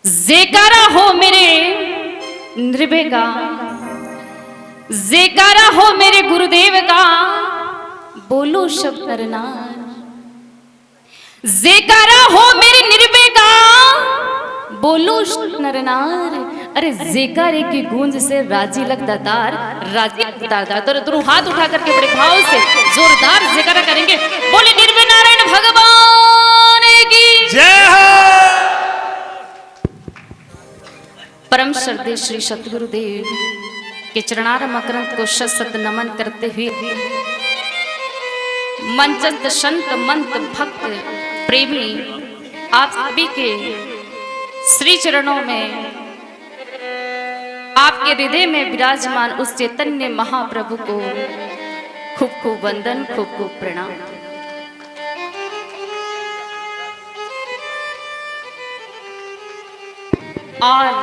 जेकारा हो मेरे निर्भय का, जेकारा हो मेरे गुरुदेव का, बोलो शब्द नरनार। जेकारा हो मेरे निर्भय का, बोलो नरनार। अरे जेकारे की गूंज से राजी लगता तार, राजी लगता तार। तो हाथ उठा करके बड़े भाव से जोरदार जेकारा करेंगे। बोले निर्भय नारायण भगवान की जय हो। परम श्रद्धेय श्री सतगुरुदेव के चरणार मकरंद को शत शत नमन करते हुए मंचस्थ संत मंत भक्त प्रेमी आप सभी के श्री चरणों में, आपके हृदय में विराजमान उस चैतन्य महाप्रभु को खूब खूब वंदन, खूब खूब प्रणाम। और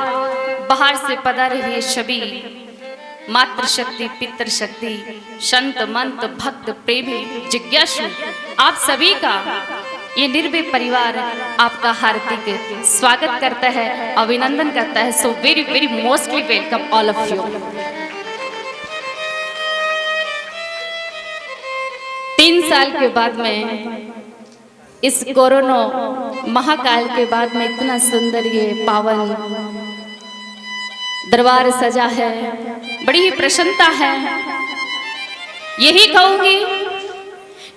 बाहर से पधारे हुए सभी मातृ शक्ति, पितृ शक्ति, संत मंत भक्त प्रेमी जिज्ञासु आप सभी का ये निर्भय परिवार आपका हार्दिक स्वागत करता है, अभिनंदन करता है। So very very mostly welcome all of you. 3 साल के बाद में इस कोरोना महाकाल के बाद में इतना सुंदर ये पावन दरबार सजा है, बड़ी ही प्रसन्नता है। यही कहूंगी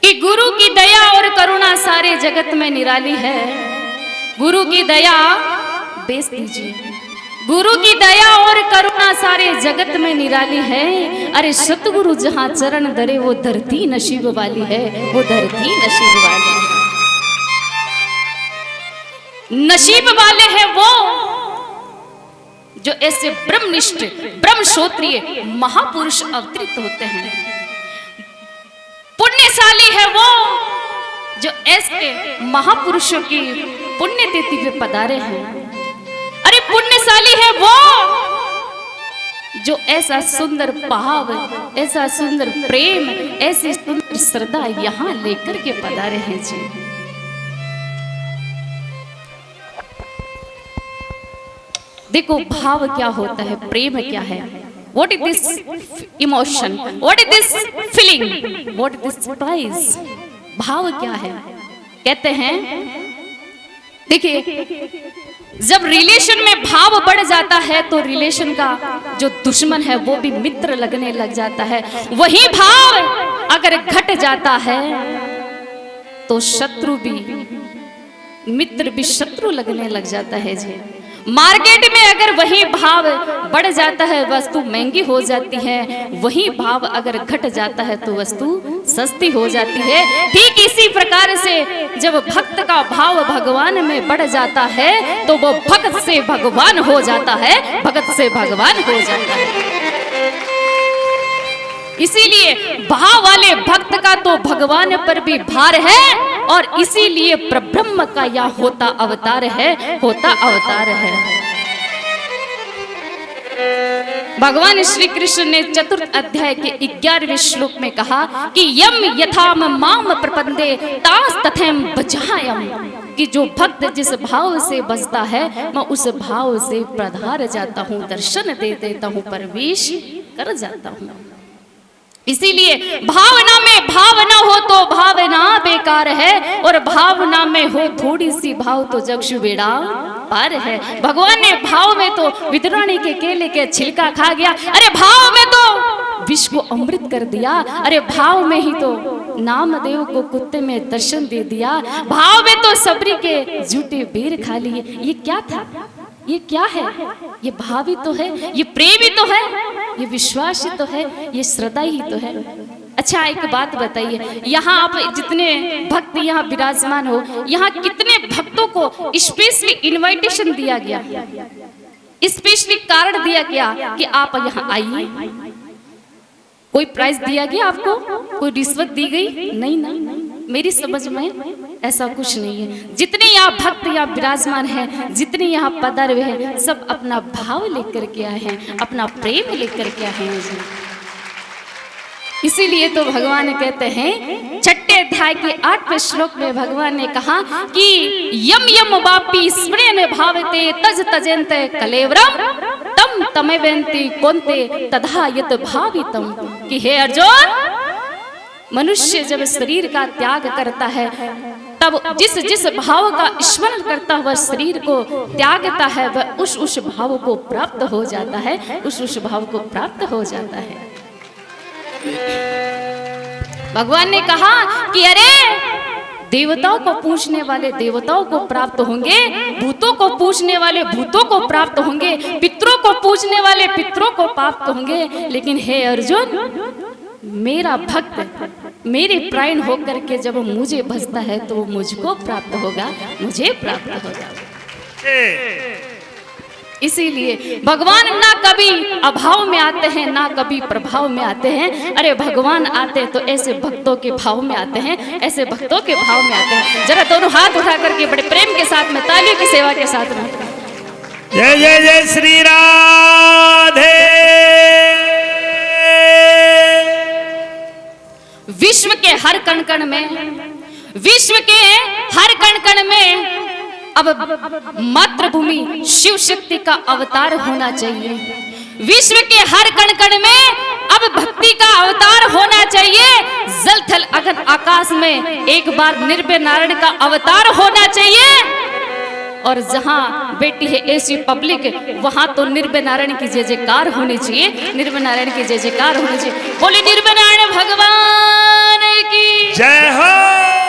कि गुरु की दया और करुणा सारे जगत में निराली है। गुरु की दया बेच दीजिए, गुरु की दया और करुणा सारे जगत में निराली है। अरे सतगुरु जहां चरण धरे वो धरती नसीब वाली है, वो धरती नसीब वाली है। नसीब वाले हैं वो जो ऐसे ब्रह्मनिष्ठ ब्रह्मश्रोत्रिय महापुरुष अवतरित होते हैं। पुण्यशाली है वो जो ऐसे महापुरुषों की पुण्यतिथि पे पधारे हैं। अरे पुण्यशाली है वो जो ऐसा सुंदर भाव, ऐसा सुंदर प्रेम, ऐसी सुंदर श्रद्धा यहां लेकर के पधारे हैं जी। देखो भाव क्या होता है, प्रेम क्या है, what is this emotion, what is this feeling, what is this price. भाव क्या है कहते हैं, देखिए जब रिलेशन में भाव बढ़ जाता है तो रिलेशन का जो दुश्मन है वो भी मित्र लगने लग जाता है। वही भाव अगर घट जाता है तो शत्रु भी, मित्र भी शत्रु लगने लग जाता है जी। मार्केट में अगर वही भाव बढ़ जाता है वस्तु महंगी हो जाती है, वही भाव अगर घट जाता है तो वस्तु सस्ती हो जाती है। ठीक इसी प्रकार से जब भक्त का भाव भगवान में बढ़ जाता है तो वो भक्त से भगवान हो जाता है, भक्त से भगवान हो जाता है। इसीलिए भाव वाले भक्त का तो भगवान पर भी भार है और इसीलिए प्रब्रह्म का यह होता अवतार है, होता अवतार है। भगवान श्री कृष्ण ने चतुर्थ अध्याय के 11वें श्लोक में कहा कि यम यथाम माम प्रपंदे तास तथैम बजायम, कि जो भक्त जिस भाव से बसता है मैं उस भाव से प्रधार जाता हूँ, दर्शन दे देता हूँ, प्रवेश कर जाता हूँ। इसीलिए भावना में भावना हो तो भावना बेकार है, और भावना में हो थोड़ी सी भाव तो जग बेड़ा पार है। भगवान ने भाव में तो विद्राणी के केले के छिलका खा गया, अरे भाव में तो विष को अमृत कर दिया। अरे भाव में ही तो नामदेव को कुत्ते में दर्शन दे दिया। भाव में तो सबरी के झूठे बेर खा लिए। ये क्या था, ये क्या है, ये भाव ही तो है, ये प्रेम ही तो है, ये विश्वास ही तो है, ये श्रद्धा ही तो है। अच्छा एक बात बताइए, यहाँ आप जितने भक्त यहाँ विराजमान हो, यहाँ कितने भक्तों को स्पेशली इनविटेशन दिया गया, स्पेशली कार्ड दिया गया कि आप यहाँ आइए? कोई प्राइज दिया गया आपको, कोई रिश्वत दी गई? नहीं ना, मेरी समझ में ऐसा कुछ नहीं है। जितने यहाँ भक्त यहाँ विराजमान हैं, जितने यहाँ पधारे हुए हैं, सब अपना भाव लेकर के आए हैं, अपना प्रेम लेकर के आए हैं। इसीलिए तो भगवान कहते हैं छठे अध्याय के 8वें श्लोक में भगवान ने कहा कि यम यम वापी स्मरण भावते तज तजेंते कलेवरम तम तमेवेंति कोन्ते तथा यत भावितम। कि हे अर्जुन, मनुष्य जब शरीर का त्याग करता है तब जिस जिस भाव का स्मरण करता हुआ शरीर को त्यागता है वह उस भाव को प्राप्त हो जाता है, उस भाव को प्राप्त हो जाता है। भगवान ने कहा कि अरे देवताओं को पूछने वाले देवताओं को प्राप्त होंगे, भूतों को पूछने वाले भूतों को प्राप्त होंगे, पितरों को पूछने वाले पितरों को प्राप्त होंगे, लेकिन हे अर्जुन, मेरा भक्त मेरे प्राण होकर के जब मुझे भजता है तो मुझको प्राप्त होगा, मुझे प्राप्त होगा। इसीलिए भगवान ना कभी अभाव में आते हैं ना कभी प्रभाव में आते हैं। अरे भगवान आते हैं तो ऐसे भक्तों के भाव में आते हैं, ऐसे भक्तों के भाव में आते हैं। जरा दोनों हाथ उठा करके बड़े प्रेम के साथ में तालियों की सेवा के साथ में जय जय जय श्री राधे। विश्व के हर कण कण में, विश्व के हर कण कण में अब मातृभूमि शिव शक्ति का अवतार होना चाहिए। विश्व के हर कण कण में अब भक्ति का अवतार होना चाहिए। जल थल अगन आकाश में एक बार निर्भय नारायण का अवतार होना चाहिए। और जहां बेटी है ऐसी पब्लिक, वहां तो निर्भय नारायण की जय जयकार होनी चाहिए, निर्भय नारायण की जय जयकार होनी चाहिए। बोले निर्भय नारायण भगवान की जय हो।